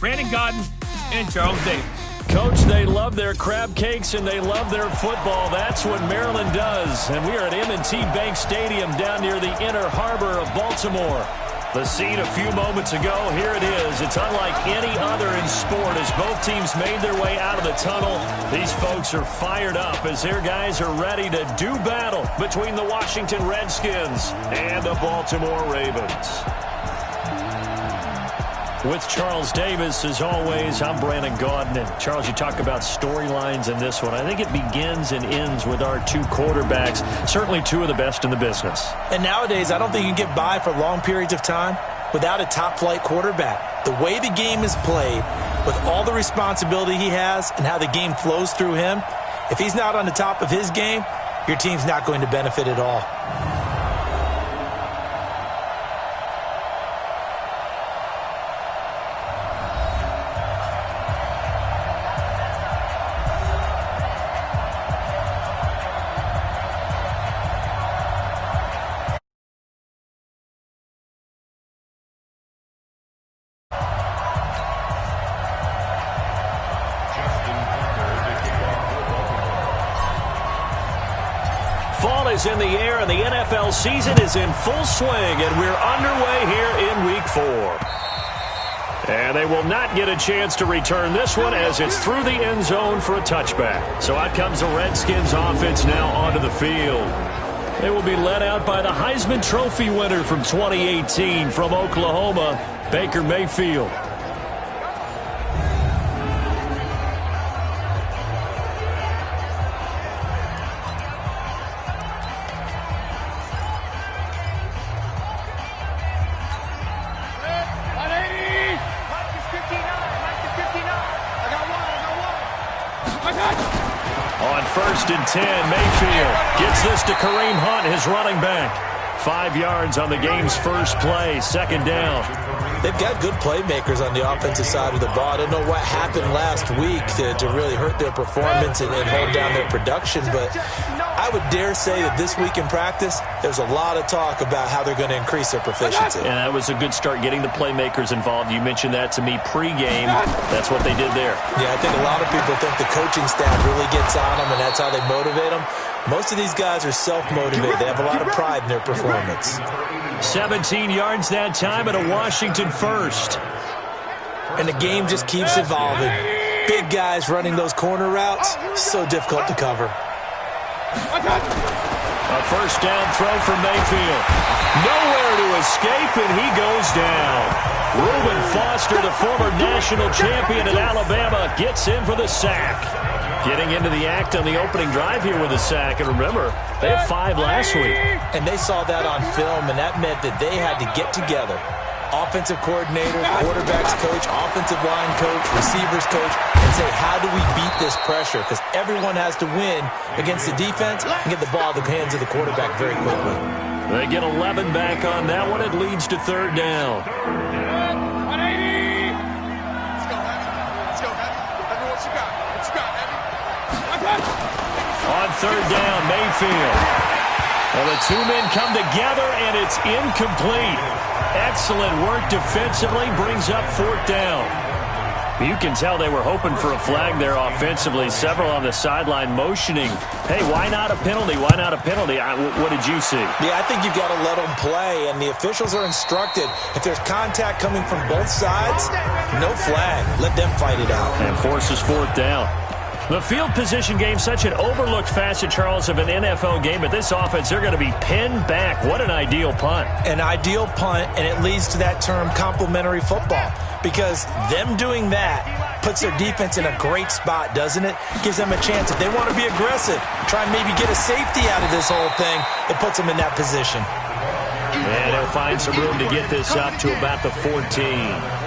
Brandon Gaudin and Charles Davis. Coach, they love their crab cakes and they love their football. That's what Maryland does. And we are at M&T Bank Stadium down near the Inner Harbor of Baltimore. The scene a few moments ago, here it is. It's unlike any other in sport as both teams made their way out of the tunnel. These folks are fired up as their guys are ready to do battle between the Washington Redskins and the Baltimore Ravens. With Charles Davis, as always, I'm Brandon Gaudin. And Charles, you talk about storylines in this one. I think it begins and ends with our two quarterbacks, certainly two of the best in the business. And nowadays, I don't think you can get by for long periods of time without a top-flight quarterback. The way the game is played, with all the responsibility he has and how the game flows through him, if he's not on the top of his game, your team's not going to benefit at all. Fall is in the air, and the NFL season is in full swing, and we're underway here in Week 4. And they will not get a chance to return this one as it's through the end zone for a touchback. So out comes the Redskins offense now onto the field. They will be led out by the Heisman Trophy winner from 2018 from Oklahoma, Baker Mayfield. On 1st and 10, Mayfield gets this to Kareem Hunt, his running back. 5 yards on the game's first play, 2nd down. They've got good playmakers on the offensive side of the ball. I don't know what happened last week to really hurt their performance and hold down their production, but I would dare say that this week in practice, there's a lot of talk about how they're going to increase their proficiency. And that was a good start, getting the playmakers involved. You mentioned that to me pregame. That's what they did there. Yeah, I think a lot of people think the coaching staff really gets on them, and that's how they motivate them. Most of these guys are self-motivated. They have a lot of pride in their performance. 17 yards that time and a Washington first. And the game just keeps evolving. Big guys running those corner routes, so difficult to cover. A first down throw for Mayfield. Nowhere to escape, and he goes down. Reuben Foster, the former national champion at Alabama, gets in for the sack. Getting into the act on the opening drive here with a sack. And remember, they had 5 last week. And they saw that on film, and that meant that they had to get together. Offensive coordinator, quarterbacks coach, offensive line coach, receivers coach, and say, how do we beat this pressure? Because everyone has to win against the defense and get the ball in the hands of the quarterback very quickly. They get 11 back on that one. It leads to 3rd down. On 3rd down, Mayfield. Well, the two men come together, and it's incomplete. Excellent work defensively, brings up 4th down. You can tell they were hoping for a flag there offensively. Several on the sideline motioning. Hey, why not a penalty? Why not a penalty? What did you see? Yeah, I think you've got to let them play, and the officials are instructed. If there's contact coming from both sides, no flag. Let them fight it out. And forces 4th down. The field position game, such an overlooked facet, Charles, of an NFL game. But this offense, they're going to be pinned back. What an ideal punt. An ideal punt, and it leads to that term complementary football. Because them doing that puts their defense in a great spot, doesn't it? Gives them a chance. If they want to be aggressive, try and maybe get a safety out of this whole thing, it puts them in that position. And he'll find some room to get this up to about the 14.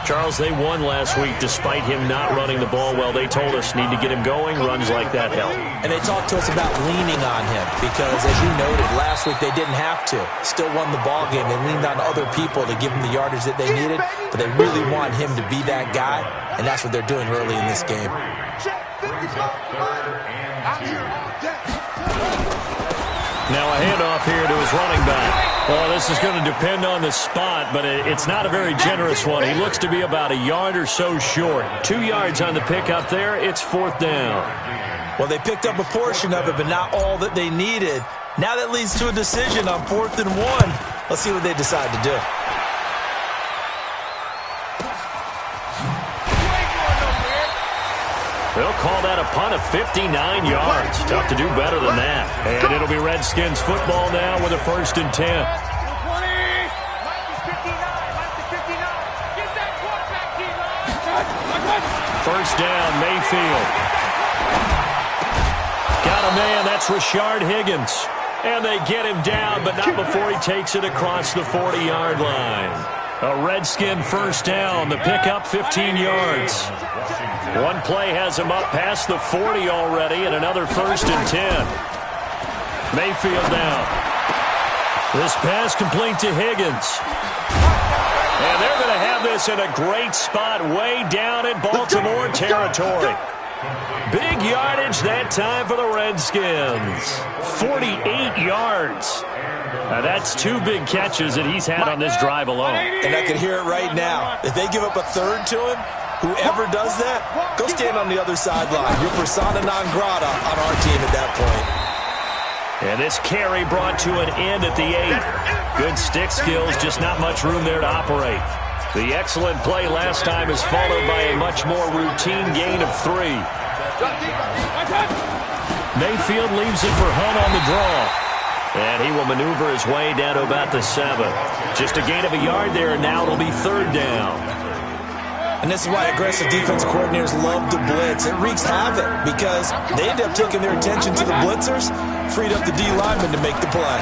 Charles, they won last week despite him not running the ball well. They told us need to get him going. Runs like that help. And they talked to us about leaning on him because, as you noted, last week they didn't have to. Still won the ball game. They leaned on other people to give them the yardage that they needed, but they really want him to be that guy, and that's what they're doing early in this game. Now a handoff here to his running back. Well, this is going to depend on the spot, but it's not a very generous one. He looks to be about a yard or so short. 2 yards on the pickup there. It's 4th down. Well, they picked up a portion of it, but not all that they needed. Now that leads to a decision on 4th and 1. Let's see what they decide to do. They'll call that a punt of 59 yards. Tough to do better than that. And it'll be Redskins football now with a 1st and 10. First down, Mayfield. Got a man, that's Rashard Higgins. And they get him down, but not before he takes it across the 40-yard line. A Redskin first down, the pickup 15 yards. One play has him up past the 40 already, and another 1st and 10. Mayfield now. This pass complete to Higgins. And they're going to have this in a great spot way down in Baltimore territory. Big yardage that time for the Redskins. 48 yards. Now that's 2 big catches that he's had on this drive alone. And I can hear it right now. If they give up a 3rd to him, whoever does that, go stand on the other sideline. You're persona non grata on our team at that point. And this carry brought to an end at the 8. Good stick skills, just not much room there to operate. The excellent play last time is followed by a much more routine gain of 3. Mayfield leaves it for Hunt on the draw. And he will maneuver his way down to about the 7. Just a gain of a yard there, and now it'll be 3rd down. And this is why aggressive defensive coordinators love to blitz. It wreaks havoc because they end up taking their attention to the blitzers, freed up the D lineman to make the play.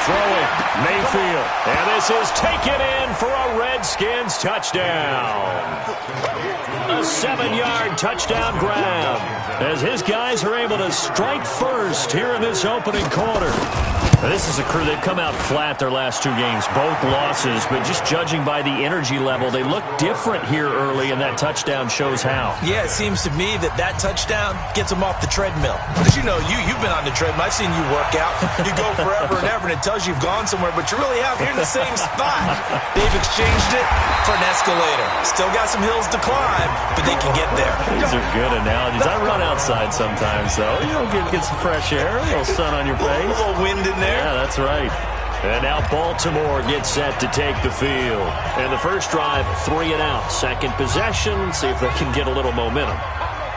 Throwing, Mayfield. And this is taken in for a Redskins touchdown. A 7-yard touchdown grab as his guys are able to strike first here in this opening quarter. Now, this is a crew, they've come out flat their last 2 games, both losses, but just judging by the energy level, they look different here early, and that touchdown shows how. Yeah, it seems to me that touchdown gets them off the treadmill. Because, you know, you've been on the treadmill. I've seen you work out. You go forever and ever, and it tells you you've gone somewhere, but you really have. You're in the same spot. They've exchanged it for an escalator. Still got some hills to climb, but they can get there. These are good analogies. I run outside sometimes, though. You know, get some fresh air, a little sun on your face. A little wind in there. Yeah, that's right. And now Baltimore gets set to take the field. And the first drive, 3 and out. Second possession, see if they can get a little momentum.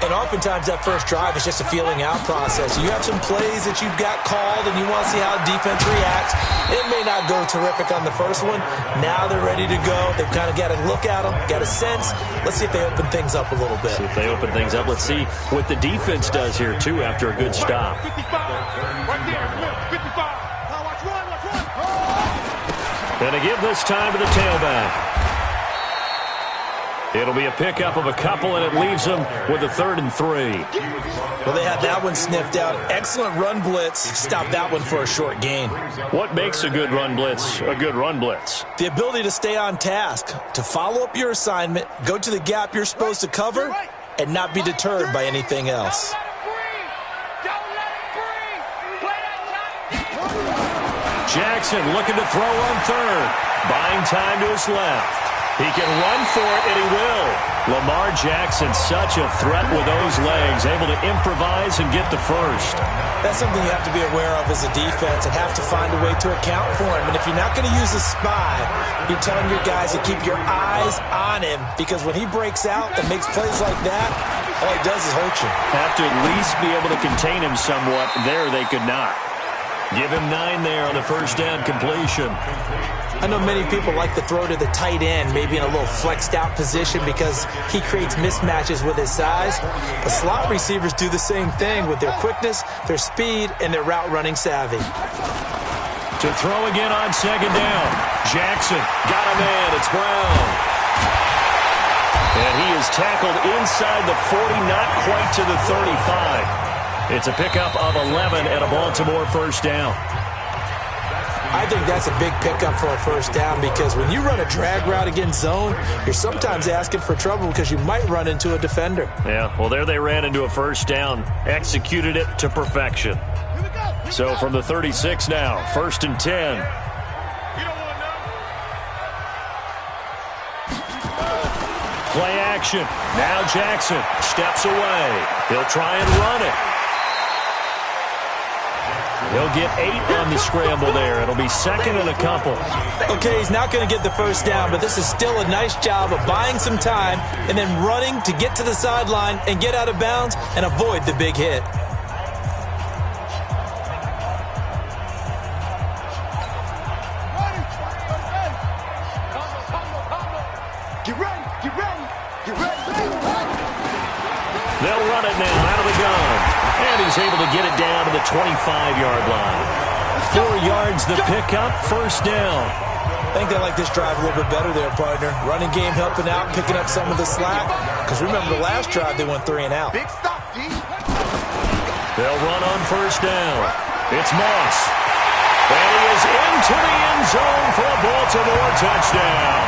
And oftentimes that first drive is just a feeling out process. You have some plays that you've got called and you want to see how defense reacts. It may not go terrific on the first one. Now they're ready to go. They've kind of got to look at them, got a sense. Let's see if they open things up a little bit. See if they open things up. Let's see what the defense does here, too, after a good stop. And to give this time to the tailback. It'll be a pickup of a couple, and it leaves them with a 3rd and 3. Well, they had that one sniffed out. Excellent run blitz. Stop that one for a short gain. What makes a good run blitz a good run blitz? The ability to stay on task, to follow up your assignment, go to the gap you're supposed to cover, and not be deterred by anything else. Jackson looking to throw on 3rd. Buying time to his left. He can run for it, and he will. Lamar Jackson, such a threat with those legs, able to improvise and get the first. That's something you have to be aware of as a defense and have to find a way to account for him. And if you're not going to use a spy, you're telling your guys to keep your eyes on him, because when he breaks out and makes plays like that, all he does is hurt you. Have to at least be able to contain him somewhat. There they could not. Give him 9 there on the first down completion. I know many people like to throw to the tight end, maybe in a little flexed out position because he creates mismatches with his size. But slot receivers do the same thing with their quickness, their speed, and their route running savvy. To throw again on 2nd down. Jackson got a man. It's Brown. And he is tackled inside the 40, not quite to the 35. It's a pickup of 11 and a Baltimore first down. I think that's a big pickup for a first down because when you run a drag route against zone, you're sometimes asking for trouble because you might run into a defender. Yeah, well, there they ran into a first down. Executed it to perfection. So from the 36 now, 1st and 10. Play action. Now Jackson steps away. He'll try and run it. He'll get 8 on the scramble there. It'll be 2nd and a couple. Okay, he's not going to get the first down, but this is still a nice job of buying some time and then running to get to the sideline and get out of bounds and avoid the big hit. They'll run it now out of the gun. And he's able to get it down to the 25-yard line. 4 yards the pickup, 1st down. I think they like this drive a little bit better there, partner. Running game helping out, picking up some of the slack. Because remember, the last drive, they went 3 and out. They'll run on 1st down. It's Moss. And he is into the end zone for a Baltimore touchdown.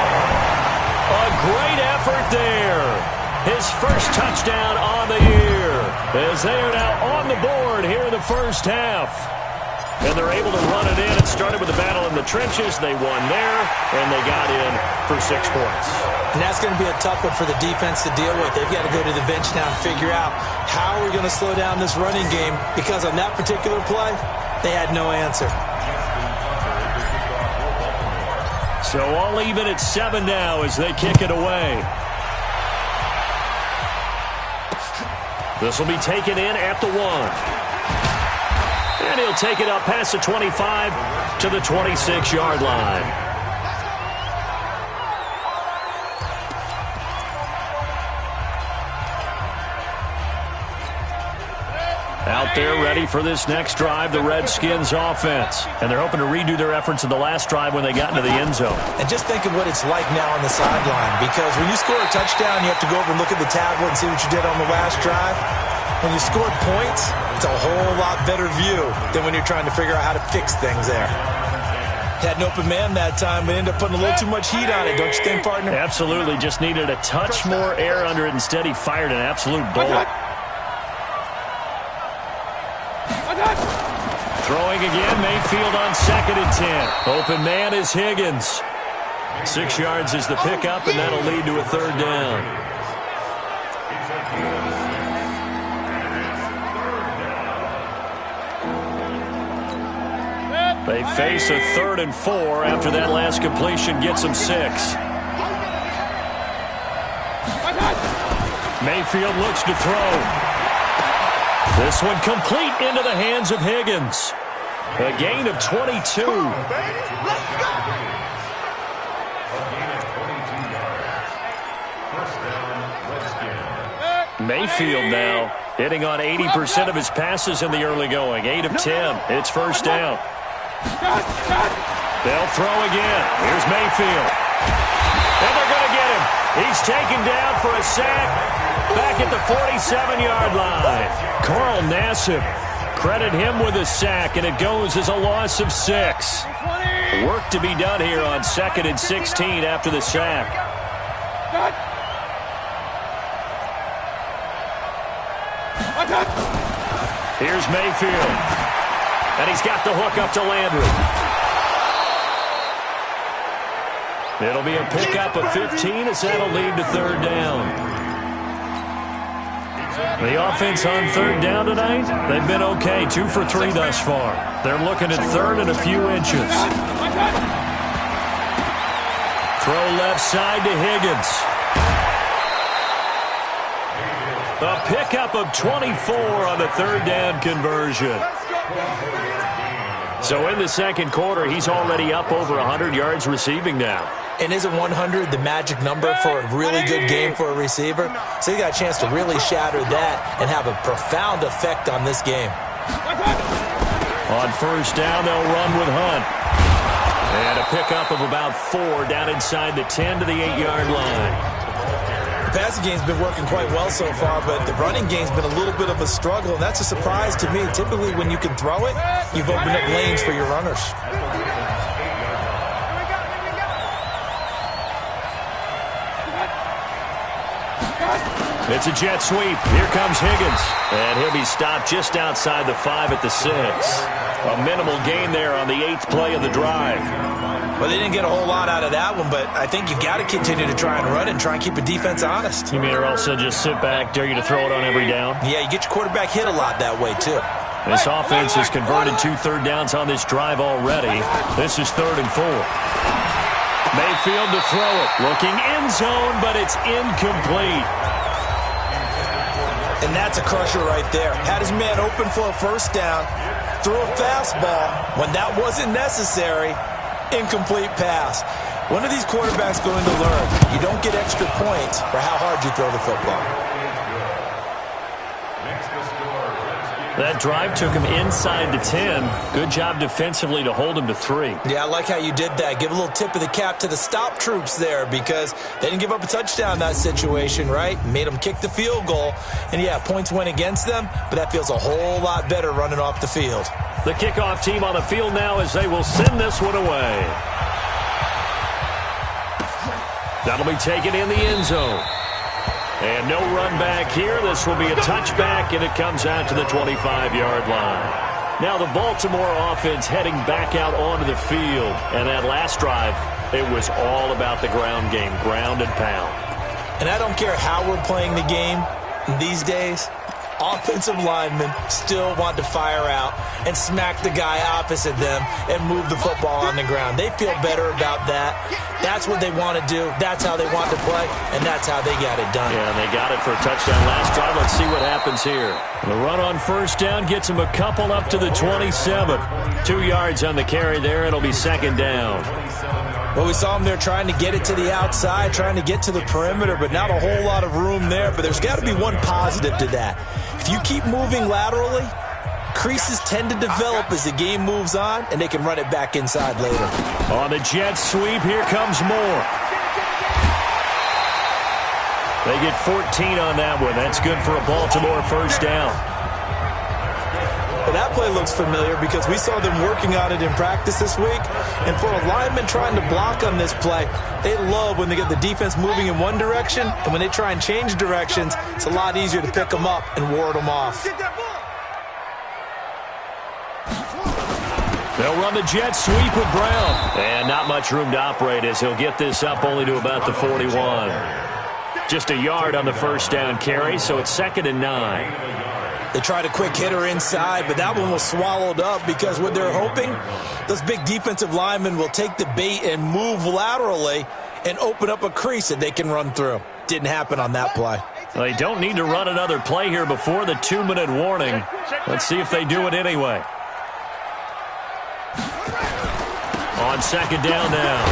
A great effort there. His first touchdown on the year, as they are now on the board here in the first half. And they're able to run it in. It started with a battle in the trenches. They won there, and they got in for 6 points. And that's going to be a tough one for the defense to deal with. They've got to go to the bench now and figure out how are we going to slow down this running game, because on that particular play, they had no answer. So all even at 7 now as they kick it away. This will be taken in at the 1. And he'll take it up past the 25 to the 26-yard line. Out there ready for this next drive, the Redskins offense. And they're hoping to redo their efforts in the last drive when they got into the end zone. And just think of what it's like now on the sideline, because when you score a touchdown, you have to go over and look at the tablet and see what you did on the last drive. When you scored points, it's a whole lot better view than when you're trying to figure out how to fix things there. Had an open man that time, but ended up putting a little too much heat on it, don't you think, partner? Absolutely. Just needed a touch more air under it. Instead, he fired an absolute bullet. Throwing again, Mayfield on 2nd and 10. Open man is Higgins. 6 yards is the pickup, and that'll lead to a 3rd down. They face a 3rd and 4 after that last completion gets them 6. Mayfield looks to throw. This one complete into the hands of Higgins. A gain of 22. Mayfield now hitting on 80% of his passes in the early going. 8 of 10. It's 1st down. They'll throw again. Here's Mayfield. And they're going to get him. He's taken down for a sack back at the 47-yard line. Carl Nassib, credit him with a sack, and it goes as a loss of 6. Work to be done here on 2nd and 16 after the sack. Here's Mayfield. And he's got the hook up to Landry. It'll be a pickup of 15 as that'll lead to 3rd down. The offense on 3rd down tonight, they've been okay. 2 for 3 thus far. They're looking at 3rd and a few inches. Throw left side to Higgins. A pickup of 24 on the 3rd down conversion. So in the 2nd quarter, he's already up over 100 yards receiving now. And isn't 100 the magic number for a really good game for a receiver? So he got a chance to really shatter that and have a profound effect on this game. On 1st down, they'll run with Hunt. And a pickup of about 4 down inside the 10 to the 8-yard line. The passing game's been working quite well so far, but the running game's been a little bit of a struggle, and that's a surprise to me. Typically, when you can throw it, you've opened up lanes for your runners. It's a jet sweep. Here comes Higgins. And he'll be stopped just outside the 5 at the 6. A minimal gain there on the 8th play of the drive. Well, they didn't get a whole lot out of that one, but I think you got to continue to try and run and try and keep the defense honest. You mean also just sit back, dare you to throw it on every down? Yeah, you get your quarterback hit a lot that way, too. This offense has converted 2 third downs on this drive already. This is 3rd and 4. Mayfield to throw it. Looking end zone, but it's incomplete. And that's a crusher right there. Had his man open for a first down, threw a fastball when that wasn't necessary. Incomplete pass. When are these quarterbacks going to learn? You don't get extra points for how hard you throw the football. That drive took him inside the 10. Good job defensively to hold him to 3. Yeah, I like how you did that. Give a little tip of the cap to the stop troops there because they didn't give up a touchdown in that situation, right? Made them kick the field goal. And, yeah, points went against them, but that feels a whole lot better running off the field. The kickoff team on the field now as they will send this one away. That'll be taken in the end zone. And no run back here. This will be a touchback, and it comes out to the 25-yard line. Now the Baltimore offense heading back out onto the field. And that last drive, it was all about the ground game, ground and pound. And I don't care how we're playing the game these days, offensive linemen still want to fire out and smack the guy opposite them and move the football on the ground. They feel better about that. That's what they want to do. That's how they want to play, and that's how they got it done. Yeah, and they got it for a touchdown last drive. Let's see what happens here. The run on first down gets them a couple up to the 27. 2 yards on the carry there. It'll be 2nd down. Well, we saw them there trying to get it to the outside, trying to get to the perimeter, but not a whole lot of room there. But there's got to be one positive to that. If you keep moving laterally, creases tend to develop as the game moves on, and they can run it back inside later. On the jet sweep, here comes Moore. They get 14 on that one. That's good for a Baltimore first down. Well, that play looks familiar because we saw them working on it in practice this week. And for a lineman trying to block on this play, they love when they get the defense moving in one direction. And when they try and change directions, it's a lot easier to pick them up and ward them off. They'll run the jet sweep with Brown. And not much room to operate as he'll get this up only to about the 41. Just a yard on the first down carry, so it's 2nd and 9. They tried a quick hitter inside, but that one was swallowed up because what they're hoping, those big defensive linemen will take the bait and move laterally and open up a crease that they can run through. Didn't happen on that play. Well, they don't need to run another play here before the 2-minute warning. Let's see if they do it anyway. On 2nd down now,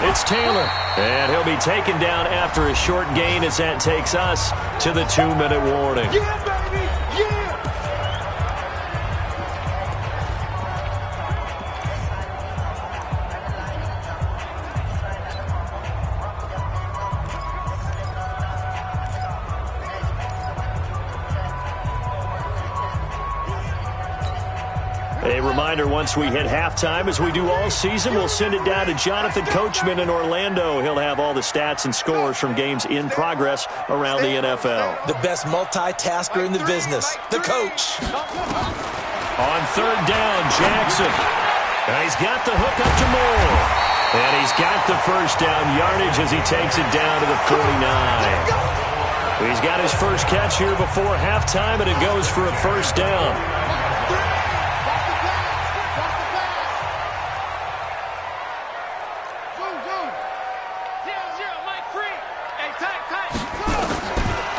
it's Taylor. And he'll be taken down after a short gain as that takes us to the 2-minute warning. Yeah, baby! Yeah! A reminder, once we hit halftime, as we do all season, we'll send it down to Jonathan Coachman in Orlando. He'll have all the stats and scores from games in progress around the NFL. The best multitasker in the business, the coach. On 3rd down, Jackson. And he's got the hook up to Moore. And he's got the first down yardage as he takes it down to the 49. He's got his first catch here before halftime, and it goes for a first down.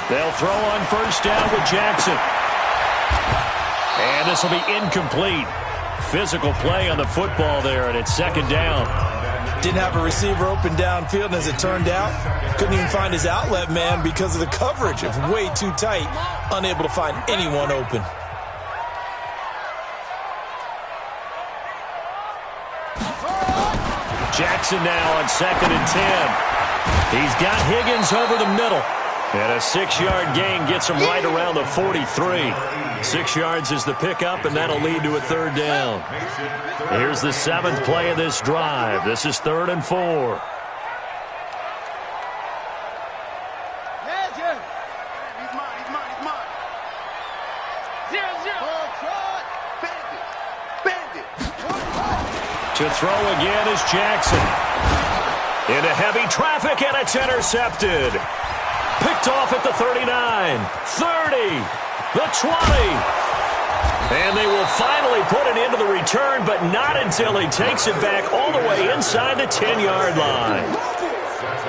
They'll throw on first down with Jackson. And this will be incomplete. Physical play on the football there, and it's 2nd down. Didn't have a receiver open downfield, and as it turned out, couldn't even find his outlet man because of the coverage. It was way too tight, unable to find anyone open. Jackson now on 2nd and 10. He's got Higgins over the middle. And a 6-yard gain gets him right around the 43. 6 yards is the pickup, and that'll lead to a 3rd down. Here's the 7th play of this drive. This is 3rd and 4. To throw again is Jackson. Into heavy traffic, and it's intercepted. Picked off at the 39, 30, the 20. And they will finally put it into the return, but not until he takes it back all the way inside the 10-yard line.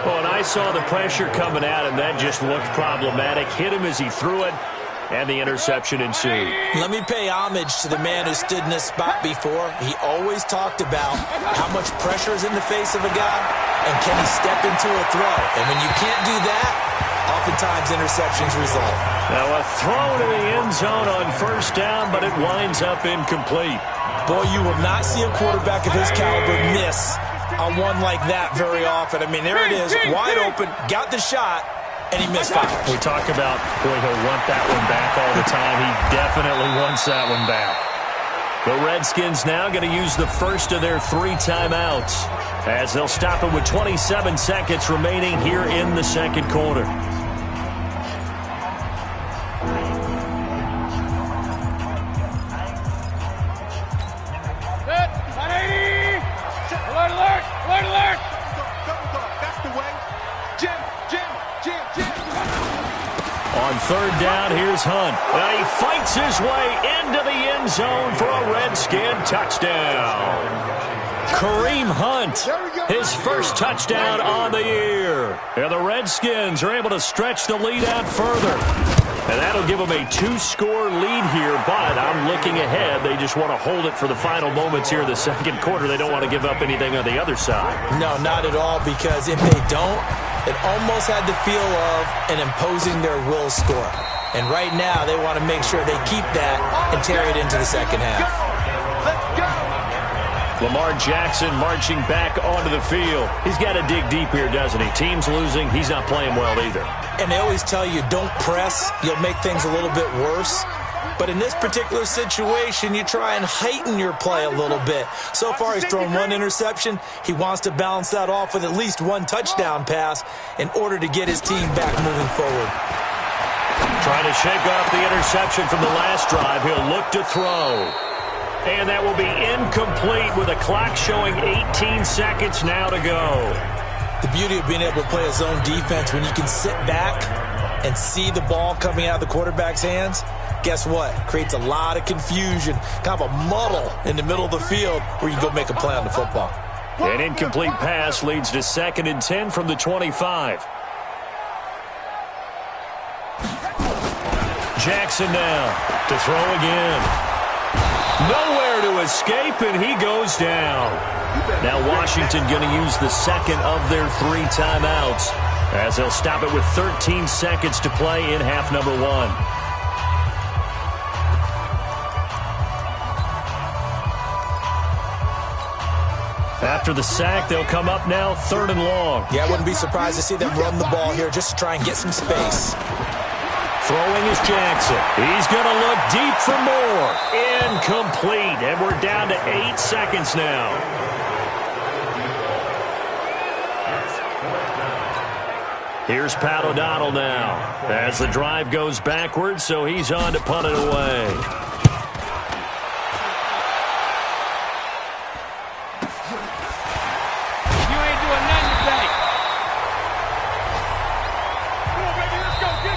Oh, and I saw the pressure coming at him. That just looked problematic. Hit him as he threw it, and the interception ensued. Let me pay homage to the man who stood in this spot before. He always talked about how much pressure is in the face of a guy, and can he step into a throw. And when you can't do that, oftentimes interceptions result. Now a throw to the end zone on first down, but it winds up incomplete. Boy, you will not see a quarterback of his caliber miss a one like that very often. I mean, there it is, wide open, got the shot, and he misfires. We talk about, boy, he'll want that one back all the time. He definitely wants that one back. The Redskins now going to use the first of their 3 timeouts as they'll stop it with 27 seconds remaining here in the second quarter. On third down, here's Hunt. Now he fights his way into the end zone for a Redskin touchdown. Kareem Hunt, his first touchdown on the year. And the Redskins are able to stretch the lead out further. And that'll give them a 2-score lead here, but I'm looking ahead. They just want to hold it for the final moments here in the second quarter. They don't want to give up anything on the other side. No, not at all, because if they don't, it almost had the feel of an imposing their will score. And right now, they want to make sure they keep that and carry it into the second half. Lamar Jackson marching back onto the field. He's got to dig deep here, doesn't he? Team's losing. He's not playing well either. And they always tell you, don't press. You'll make things a little bit worse. But in this particular situation, you try and heighten your play a little bit. So far, he's thrown 1 interception. He wants to balance that off with at least 1 touchdown pass in order to get his team back moving forward. Trying to shake off the interception from the last drive. He'll look to throw. And that will be incomplete with a clock showing 18 seconds now to go. The beauty of being able to play a zone defense when you can sit back and see the ball coming out of the quarterback's hands, guess what? Creates a lot of confusion, kind of a muddle in the middle of the field where you go make a play on the football. An incomplete pass leads to 2nd and 10 from the 25. Jackson now to throw again. Nowhere to escape, and he goes down. Now Washington going to use the second of their 3 timeouts as they'll stop it with 13 seconds to play in half number 1. After the sack, they'll come up now 3rd and long. Yeah, I wouldn't be surprised to see them run the ball here just to try and get some space. Throwing is Jackson. He's going to look deep for more. Incomplete, and we're down to 8 seconds now. Here's Pat O'Donnell now as the drive goes backwards, so he's on to punt it away. You ain't doing nothing today.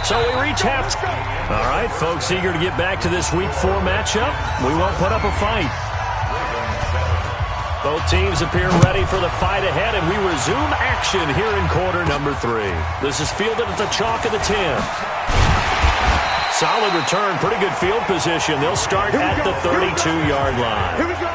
So we reach half. All right, folks, eager to get back to this Week 4 matchup. We won't put up a fight. Both teams appear ready for the fight ahead, and we resume action here in quarter number 3. This is fielded at the chalk of the 10. Solid return, pretty good field position. They'll start at the 32-yard line. Here we go.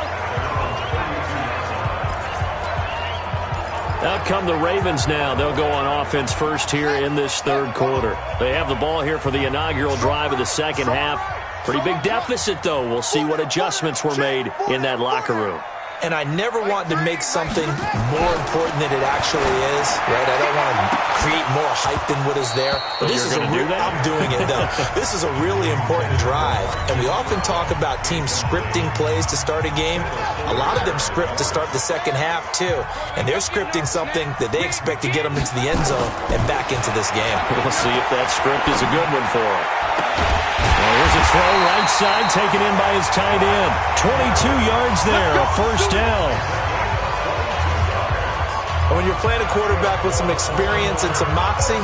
Out come the Ravens now. They'll go on offense first here in this 3rd quarter. They have the ball here for the inaugural drive of the second half. Pretty big deficit, though. We'll see what adjustments were made in that locker room. And I never want to make something more important than it actually is, right? I don't want to create more hype than what is there. But this is I'm doing it, though. This is a really important drive. And we often talk about teams scripting plays to start a game. A lot of them script to start the second half, too. And they're scripting something that they expect to get them into the end zone and back into this game. We'll see if that script is a good one for them. Well, here's a throw right side taken in by his tight end. 22 yards there, a first down. And when you're playing a quarterback with some experience and some moxie,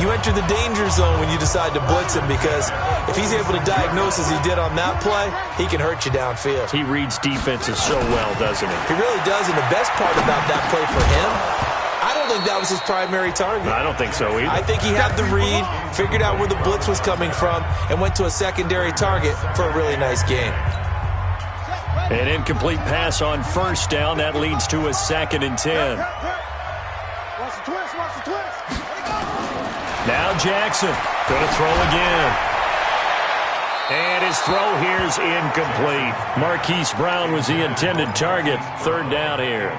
you enter the danger zone when you decide to blitz him, because if he's able to diagnose as he did on that play, he can hurt you downfield. He reads defenses so well, doesn't he? He really does, and the best part about that play for him, I don't think that was his primary target. I don't think so either. I think he had the read, figured out where the blitz was coming from, and went to a secondary target for a really nice game. An incomplete pass on first down. That leads to a 2nd and 10. Now Jackson going to throw again. And his throw here's incomplete. Marquise Brown was the intended target. 3rd down here.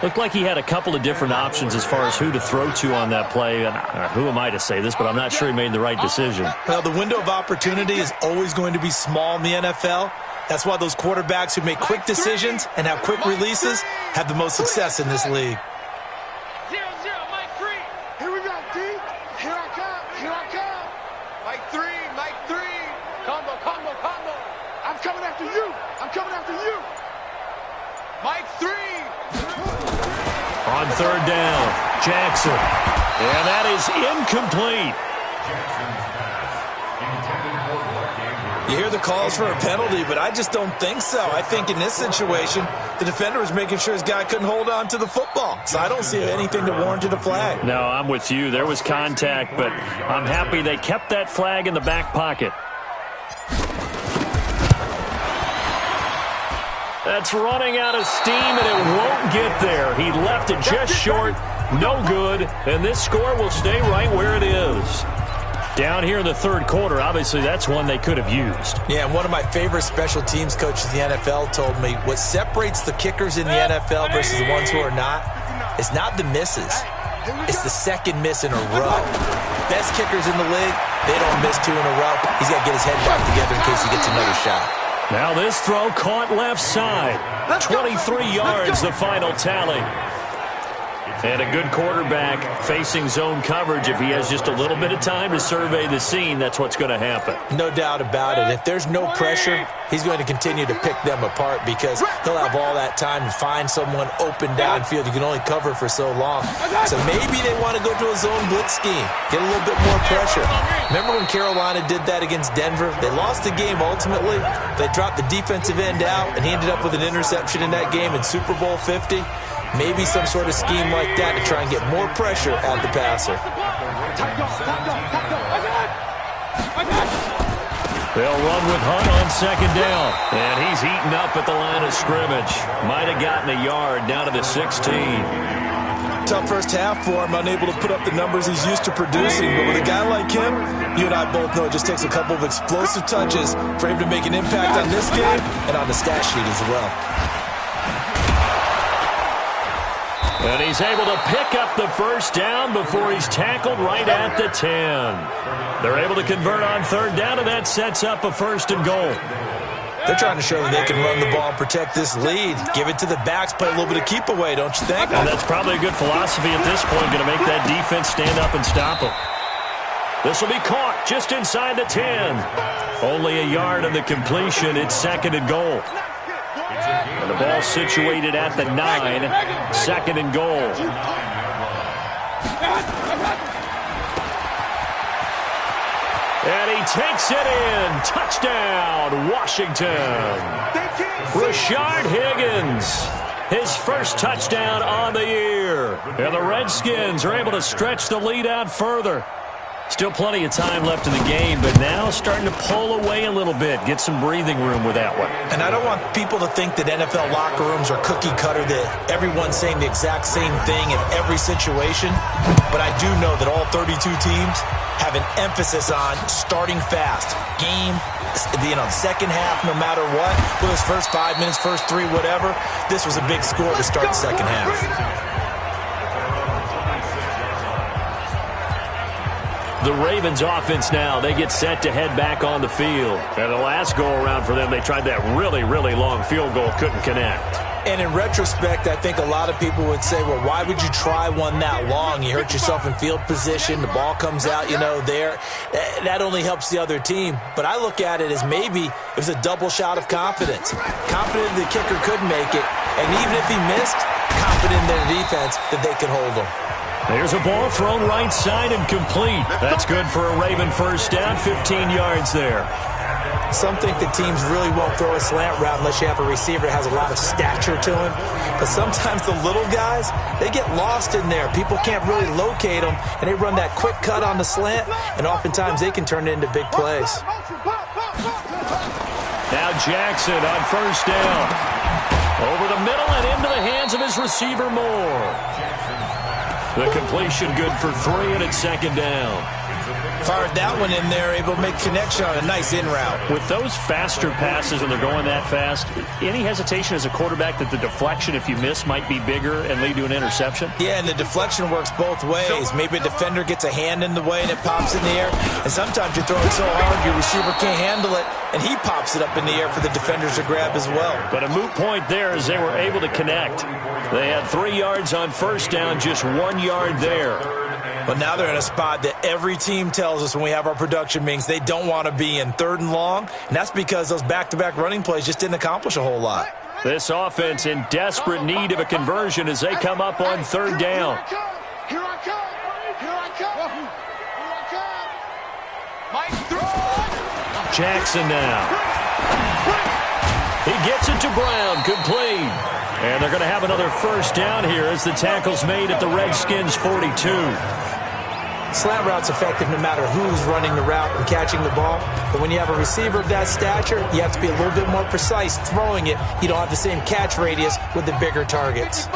Looked like he had a couple of different options as far as who to throw to on that play. And who am I to say this, but I'm not sure he made the right decision. Well, the window of opportunity is always going to be small in the NFL. That's why those quarterbacks who make quick decisions and have quick releases have the most success in this league. 0-0, Mike 3. Here we go, D. Here I come. Here I come. Mike 3. Mike 3. Combo, combo, combo. I'm coming after you. I'm coming after you. Mike 3. On 3rd down, Jackson. And that is incomplete. You hear the calls for a penalty, but I just don't think so. I think in this situation, the defender was making sure his guy couldn't hold on to the football. So I don't see anything that warranted a flag. No, I'm with you. There was contact, but I'm happy they kept that flag in the back pocket. That's running out of steam, and it won't get there. He left it just short. No good. And this score will stay right where it is. Down here in the 3rd quarter, obviously that's one they could have used. Yeah, and one of my favorite special teams coaches in the NFL told me what separates the kickers in the NFL versus the ones who are not is not the misses. It's the 2nd miss in a row. Best kickers in the league, they don't miss 2 in a row. He's got to get his head back together in case he gets another shot. Now this throw caught left side. 23 yards, the final tally. And a good quarterback facing zone coverage. If he has just a little bit of time to survey the scene, that's what's going to happen. No doubt about it. If there's no pressure, he's going to continue to pick them apart because he'll have all that time to find someone open downfield. You can only cover for so long. So maybe they want to go to a zone blitz scheme, get a little bit more pressure. Remember when Carolina did that against Denver? They lost the game ultimately. They dropped the defensive end out, and he ended up with an interception in that game in Super Bowl 50. Maybe some sort of scheme like that to try and get more pressure at the passer. They'll run with Hunt on 2nd down. And he's eaten up at the line of scrimmage. Might have gotten a yard down to the 16. Tough first half for him, unable to put up the numbers he's used to producing. But with a guy like him, you and I both know it just takes a couple of explosive touches for him to make an impact on this game and on the stat sheet as well. And he's able to pick up the 1st down before he's tackled right at the 10. They're able to convert on 3rd down, and that sets up a 1st and goal. They're trying to show that they can run the ball and protect this lead. Give it to the backs, play a little bit of keep away, don't you think? And that's probably a good philosophy at this point, going to make that defense stand up and stop them. This will be caught just inside the 10. Only a yard on the completion. It's 2nd and goal. And the ball situated at the 9. 2nd and goal. And he takes it in. Touchdown, Washington. Rashard Higgins. His first touchdown on the year. And the Redskins are able to stretch the lead out further. Still plenty of time left in the game, but now starting to pull away a little bit, get some breathing room with that one. And I don't want people to think that NFL locker rooms are cookie cutter, that everyone's saying the exact same thing in every situation. But I do know that all 32 teams have an emphasis on starting fast. Game, second half, no matter what. Whether it's first 5 minutes, first 3, whatever. This was a big score to start the second half. The Ravens offense now, they get set to head back on the field. And the last go-around for them, they tried that really, really long field goal, couldn't connect. And in retrospect, I think a lot of people would say, well, why would you try one that long? You hurt yourself in field position. The ball comes out, there. That only helps the other team. But I look at it as maybe it was a double shot of confidence. Confident the kicker could make it. And even if he missed, confident confident in their defense that they can hold them. There's a ball thrown right side and complete. That's good for a Raven first down, 15 yards there. Some think that teams really won't throw a slant route unless you have a receiver that has a lot of stature to him. But sometimes the little guys, they get lost in there. People can't really locate them, and they run that quick cut on the slant, and oftentimes they can turn it into big plays. Now Jackson on first down. Over the middle and into the hands of his receiver Moore. The completion good for 3, and it's second down. Fired that one in there, able to make connection on a nice in route. With those faster passes when they're going that fast, any hesitation as a quarterback that the deflection, if you miss, might be bigger and lead to an interception? Yeah, and the deflection works both ways. Maybe a defender gets a hand in the way and it pops in the air. And sometimes you're throwing so hard your receiver can't handle it, and he pops it up in the air for the defenders to grab as well. But a moot point there as they were able to connect. They had 3 yards on first down, just 1 yard there. But now they're in a spot that every team tells us when we have our production meetings they don't want to be in, 3rd and long. And that's because those back-to-back running plays just didn't accomplish a whole lot. This offense in desperate need of a conversion as they come up on 3rd down. Here I come. Here I come. Here I come. Mike throw. Jackson now. He gets it to Brown, complete. And they're going to have another first down here as the tackle's made at the Redskins' 42. Slant route's effective no matter who's running the route and catching the ball. But when you have a receiver of that stature, you have to be a little bit more precise throwing it. You don't have the same catch radius with the bigger targets.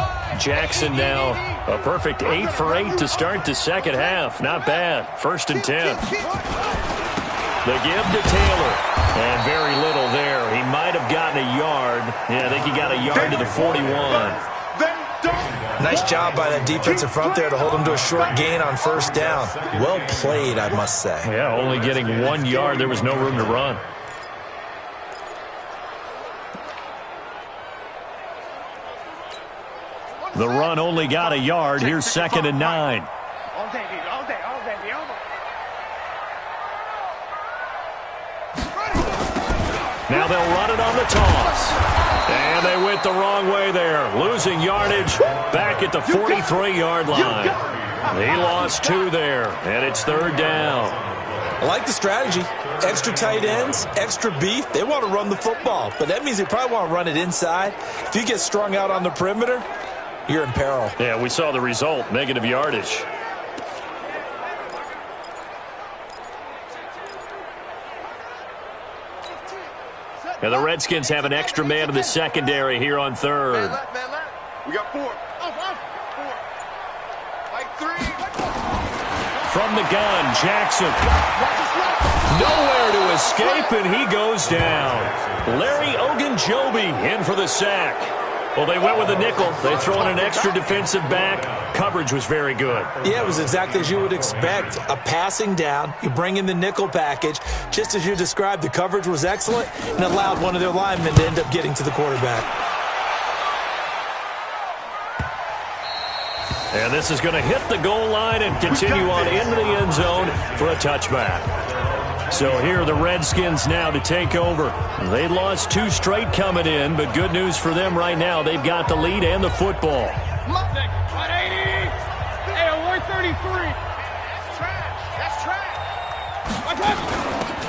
Jackson now a perfect 8 for 8 to start the second half. Not bad. 1st and 10. The give to Taylor. And very little there. He might have gotten a yard. Yeah, I think he got a yard to the 41. Nice job by that defensive front there to hold him to a short gain on first down. Well played, I must say. Yeah, only getting 1 yard. There was no room to run. The run only got a yard. Here's 2nd and 9. All day, baby. All day. All day. Now they'll run it on the toss. And they went the wrong way there. Losing yardage back at the 43-yard line. He lost 2 there, and it's 3rd down. I like the strategy. Extra tight ends, extra beef. They want to run the football, but that means they probably want to run it inside. If you get strung out on the perimeter, you're in peril. Yeah, we saw the result, negative yardage. Now the Redskins have an extra man in the secondary here on 3rd. Man left. We got 4. Off. 4. Like 3. From the gun, Jackson. Nowhere to escape, and he goes down. Larry Ogunjobi in for the sack. Well, they went with a nickel. They throw in an extra defensive back. Coverage was very good. Yeah, it was exactly as you would expect. A passing down. You bring in the nickel package. Just as you described, the coverage was excellent and allowed one of their linemen to end up getting to the quarterback. And this is going to hit the goal line and continue on into the end zone for a touchback. So here are the Redskins now to take over. They lost 2 straight coming in, but good news for them right now. They've got the lead and the football. 180. Hey, 133. That's trash.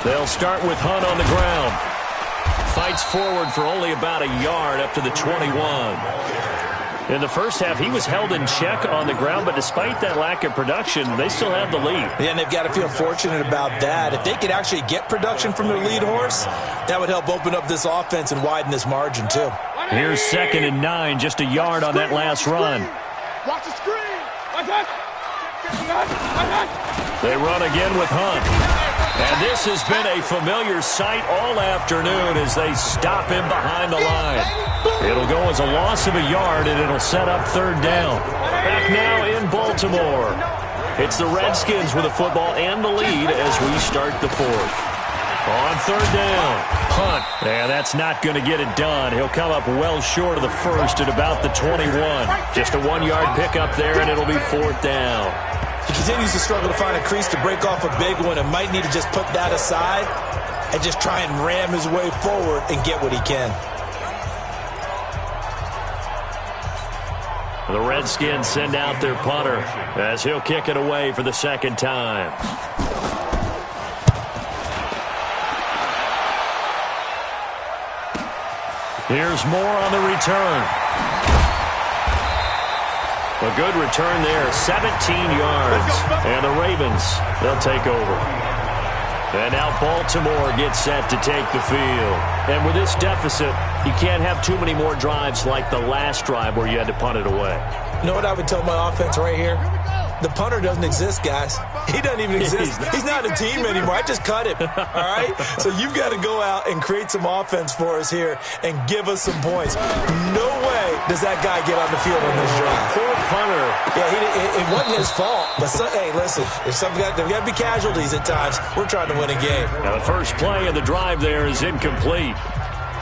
They'll start with Hunt on the ground. Fights forward for only about a yard up to the 21. In the first half, he was held in check on the ground, but despite that lack of production, they still have the lead. Yeah, and they've got to feel fortunate about that. If they could actually get production from their lead horse, that would help open up this offense and widen this margin, too. Here's 2nd and 9, just a yard on that last run. Watch the screen. They run again with Hunt. And this has been a familiar sight all afternoon as they stop him behind the line. It'll go as a loss of a yard, and it'll set up 3rd down. Back now in Baltimore. It's the Redskins with the football and the lead as we start the 4th. On 3rd down, Hunt. And that's not going to get it done. He'll come up well short of the 1st at about the 21. Just a 1-yard pickup there, and it'll be 4th down. He continues to struggle to find a crease to break off a big one and might need to just put that aside and just try and ram his way forward and get what he can. The Redskins send out their punter as he'll kick it away for the second time. Here's more on the return. A good return there, 17 yards. And the Ravens, they'll take over. And now Baltimore gets set to take the field. And with this deficit, you can't have too many more drives like the last drive where you had to punt it away. You know what I would tell my offense right here? The punter doesn't exist, guys. He doesn't even exist. He's not a team anymore. I just cut him, all right? So you've got to go out and create some offense for us here and give us some points. No way does that guy get on the field on this drive. Poor punter. Yeah, it wasn't his fault. But, hey, listen, there's got to be casualties at times. We're trying to win a game. Now, the first play of the drive there is incomplete.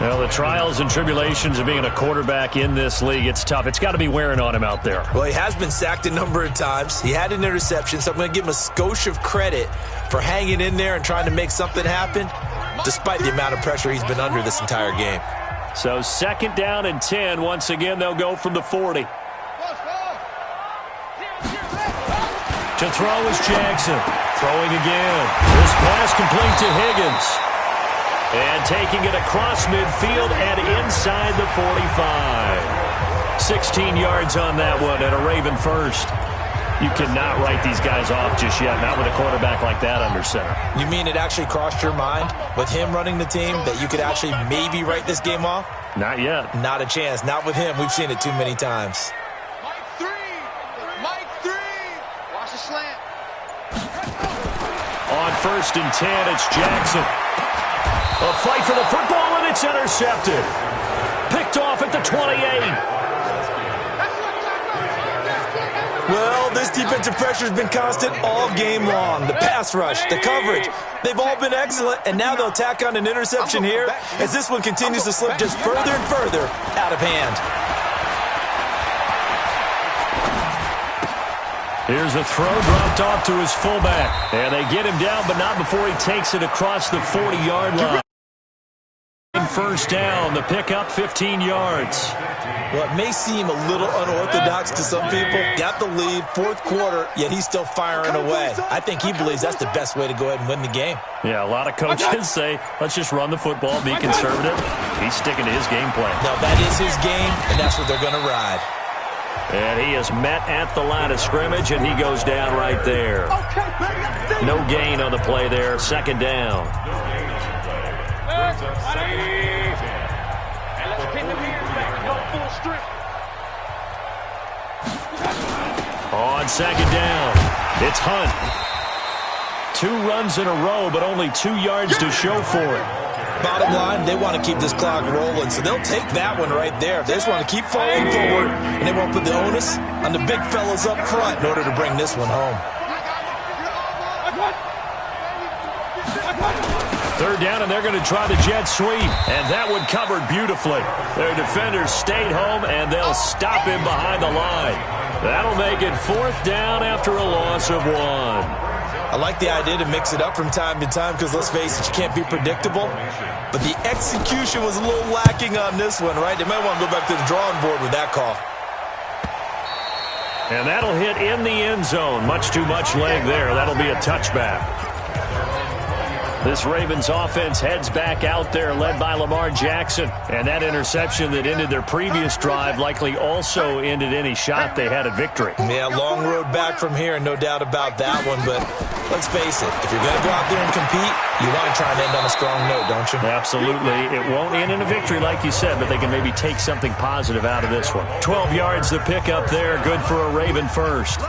Well, the trials and tribulations of being a quarterback in this league, it's tough. It's got to be wearing on him out there. Well, he has been sacked a number of times. He had an interception, so I'm going to give him a skosh of credit for hanging in there and trying to make something happen, despite the amount of pressure he's been under this entire game. So 2nd down and 10. Once again, they'll go from the 40. To throw is Jackson. Throwing again. This pass complete to Higgins. And taking it across midfield and inside the 45. 16 yards on that one and a Raven first. You cannot write these guys off just yet, not with a quarterback like that under center. You mean it actually crossed your mind with him running the team that you could actually maybe write this game off? Not yet. Not a chance. Not with him. We've seen it too many times. Mike 3. Watch the slant. On 1st and 10, it's Jackson. A fight for the football, and it's intercepted. Picked off at the 28. Well, this defensive pressure has been constant all game long. The pass rush, the coverage, they've all been excellent, and now they'll tack on an interception here as this one continues to slip just further and further out of hand. Here's a throw dropped off to his fullback. And they get him down, but not before he takes it across the 40-yard line. 1st down, the pickup 15 yards. Well, it may seem a little unorthodox to some people. Got the lead, 4th quarter, yet he's still firing away. I think he believes that's the best way to go ahead and win the game. Yeah, a lot of coaches say, let's just run the football, be conservative. He's sticking to his game plan. No, that is his game, and that's what they're going to ride. And he is met at the line of scrimmage, and he goes down right there. No gain on the play there, 2nd down. On 2nd down, it's Hunt. 2 runs in a row, but only 2 yards to show for it. Bottom line, they want to keep this clock rolling, so they'll take that one right there. They just want to keep falling forward, and they won't put the onus on the big fellas up front in order to bring this one home. 3rd down, and they're going to try the jet sweep, and that one covered beautifully. Their defenders stayed home, and they'll stop him behind the line. That'll make it 4th down after a loss of 1. I like the idea to mix it up from time to time because, let's face it, you can't be predictable. But the execution was a little lacking on this one, right? They might want to go back to the drawing board with that call. And that'll hit in the end zone. Much too much leg there. That'll be a touchback. This Ravens offense heads back out there, led by Lamar Jackson. And that interception that ended their previous drive likely also ended any shot they had at victory. Yeah, long road back from here, no doubt about that one. But let's face it, if you're going to go out there and compete, you want to try and end on a strong note, don't you? Absolutely. It won't end in a victory, like you said, but they can maybe take something positive out of this one. 12 yards to pick up there, good for a Raven first.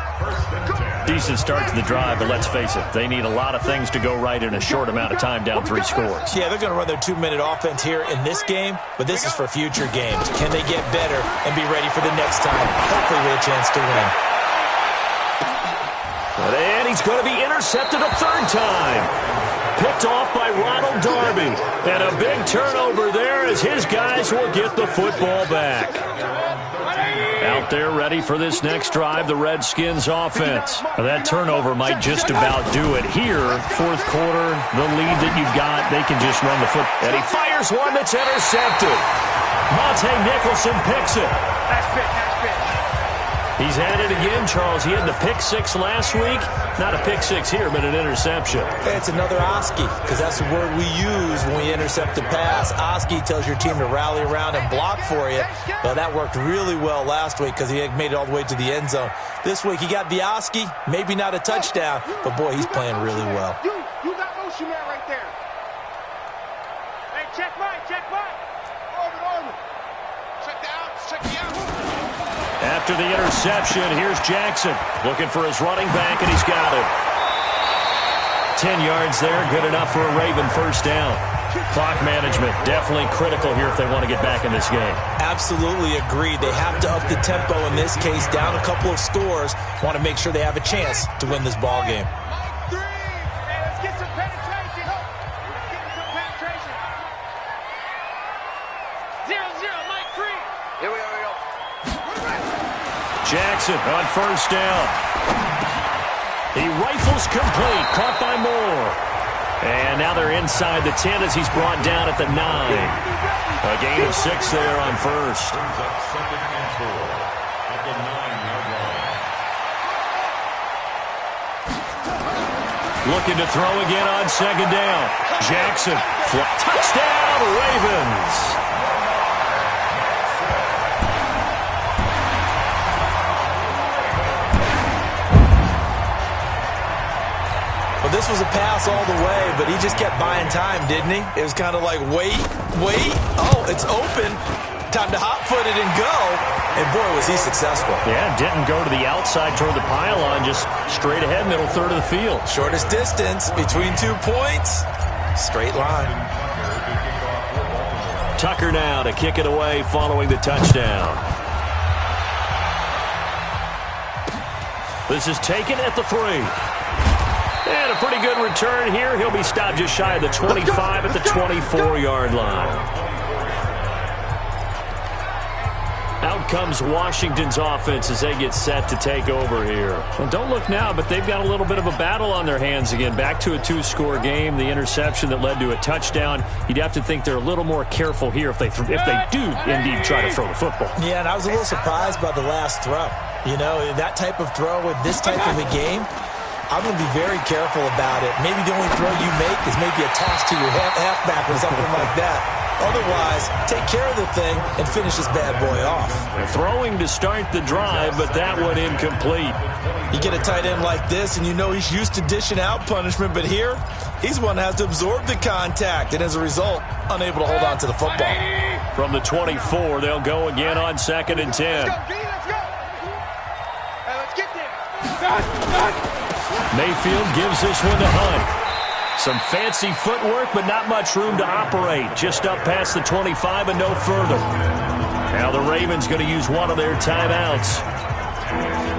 Decent start to the drive, but let's face it, they need a lot of things to go right in a short amount of time, down 3 scores. Yeah, they're going to run their 2-minute offense here in this game, but this is for future games. Can they get better and be ready for the next time? Hopefully with a chance to win. And he's going to be intercepted a 3rd time. Picked off by Ronald Darby. And a big turnover there as his guys will get the football back. Out there ready for this next drive, the Redskins offense. That turnover might just about do it here. 4th quarter, the lead that you've got, they can just run the foot. And he fires one that's intercepted. Monte Nicholson picks it. Nice pitch, nice pitch. He's had it again, Charles. He had the pick six last week. Not a pick six here, but an interception. Hey, it's another Oski, because that's the word we use when we intercept a pass. Oski tells your team to rally around and block for you. Well, that worked really well last week because he had made it all the way to the end zone. This week, he got the Oski, maybe not a touchdown, but, boy, he's playing really well. You got motion man right there. Hey, check right. Orbit. Check the outs, check the outs. After the interception, here's Jackson looking for his running back, and he's got it. 10 yards there, good enough for a Raven first down. Clock management definitely critical here if they want to get back in this game. Absolutely agreed. They have to up the tempo in this case, down a couple of scores. Want to make sure they have a chance to win this ball game. Mike 3. Hey, let's get some penetration. Let's get some penetration. 0-0, Mike 3. Here we go. Jackson on first down. He rifles complete, caught by Moore. And now they're inside the 10 as he's brought down at the 9. A gain of 6 there on first. Looking to throw again on second down. Jackson, touchdown, Ravens. Well, this was a pass all the way, but he just kept buying time, didn't he? It was kind of like, wait. Oh, it's open. Time to hot-foot it and go. And, boy, was he successful. Yeah, didn't go to the outside toward the pylon, just straight ahead, middle third of the field. Shortest distance between 2 points. Straight line. Tucker now to kick it away following the touchdown. This is taken at the 3. And a pretty good return here. He'll be stopped just shy of the 25 at the 24-yard line. Out comes Washington's offense as they get set to take over here. Well, don't look now, but they've got a little bit of a battle on their hands again. Back to a 2-score game. The interception that led to a touchdown. You'd have to think they're a little more careful here if they do indeed try to throw the football. Yeah, and I was a little surprised by the last throw. You know, that type of throw with this type of a game, I'm going to be very careful about it. Maybe the only throw you make is maybe a toss to your halfback or something like that. Otherwise, take care of the thing and finish this bad boy off. They're throwing to start the drive, but that one incomplete. You get a tight end like this, and you know he's used to dishing out punishment, but here, he's one that has to absorb the contact, and as a result, unable to hold on to the football. From the 24, they'll go again on 2nd and 10. Let's go. Hey, let's get there. Mayfield gives this one to Hunt. Some fancy footwork, but not much room to operate. Just up past the 25 and no further. Now the Ravens going to use one of their timeouts.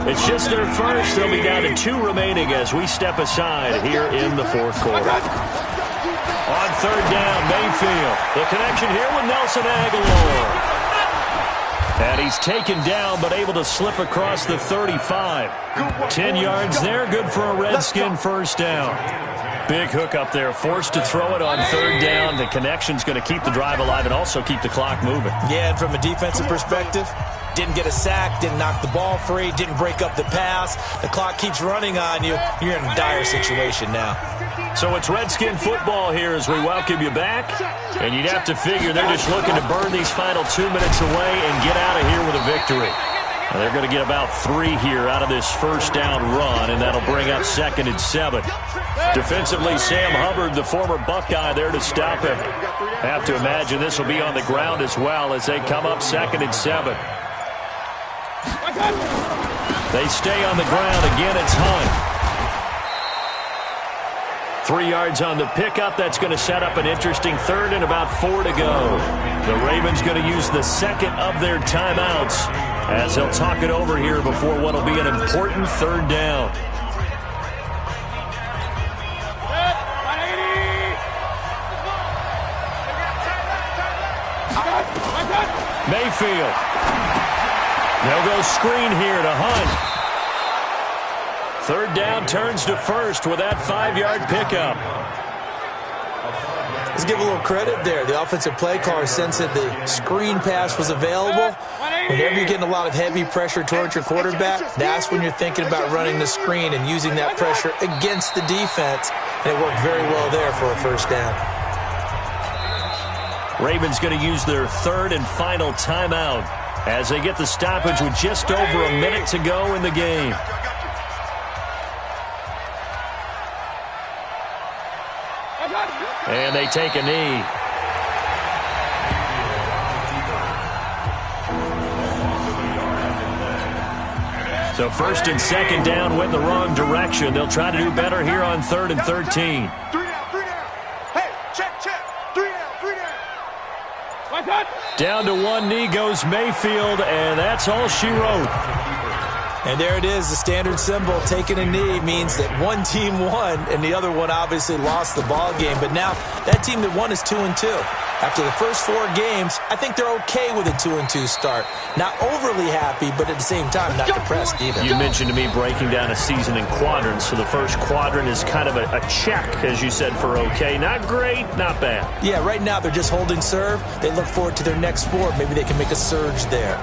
It's just their first. They'll be down to 2 remaining as we step aside here in the 4th quarter. On 3rd down, Mayfield. The connection here with Nelson Aguilar. And he's taken down, but able to slip across the 35. 10 yards there, good for a Redskin first down. Big hook up there, forced to throw it on 3rd down. The connection's going to keep the drive alive and also keep the clock moving. Yeah, and from a defensive perspective, didn't get a sack, didn't knock the ball free, didn't break up the pass. The clock keeps running on you. You're in a dire situation now. So it's Redskin football here as we welcome you back. And you'd have to figure they're just looking to burn these final 2 minutes away and get out of here with a victory. Now they're going to get about 3 here out of this first down run, and that'll bring up 2nd and 7. Defensively, Sam Hubbard, the former Buckeye, there to stop him. Have to imagine this will be on the ground as well as they come up 2nd and 7. They stay on the ground. Again, it's Hunt. 3 yards on the pickup. That's going to set up an interesting 3rd and about 4 to go. The Ravens going to use the 2nd of their timeouts as they'll talk it over here before what will be an important 3rd down. Mayfield. They'll go screen here to Hunt. 3rd down turns to 1st with that 5-yard pickup. Let's give a little credit there. The offensive play caller sensed that the screen pass was available. Whenever you're getting a lot of heavy pressure towards your quarterback, that's when you're thinking about running the screen and using that pressure against the defense. And it worked very well there for a first down. Ravens going to use their third and final timeout as they get the stoppage with just over a minute to go in the game. And they take a knee. So first and second down went the wrong direction. They'll try to do better here on 3rd and 13. 3 down, 3 down. Hey, check. 3 down, 3 down. Down to one knee goes Mayfield, and that's all she wrote. And there it is, the standard symbol. Taking a knee means that one team won, and the other one obviously lost the ball game. But now that team that won is 2-2. After the first 4 games, I think they're okay with a 2-2 start. Not overly happy, but at the same time, not depressed either. You mentioned to me breaking down a season in quadrants. So the first quadrant is kind of a check, as you said, for okay. Not great, not bad. Yeah, right now they're just holding serve. They look forward to their next 4. Maybe they can make a surge there.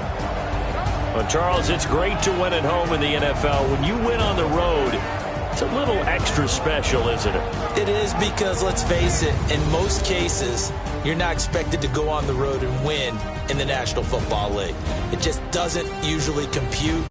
Well, Charles, it's great to win at home in the NFL. When you win on the road, it's a little extra special, isn't it? It is because, let's face it, in most cases, you're not expected to go on the road and win in the National Football League. It just doesn't usually compute.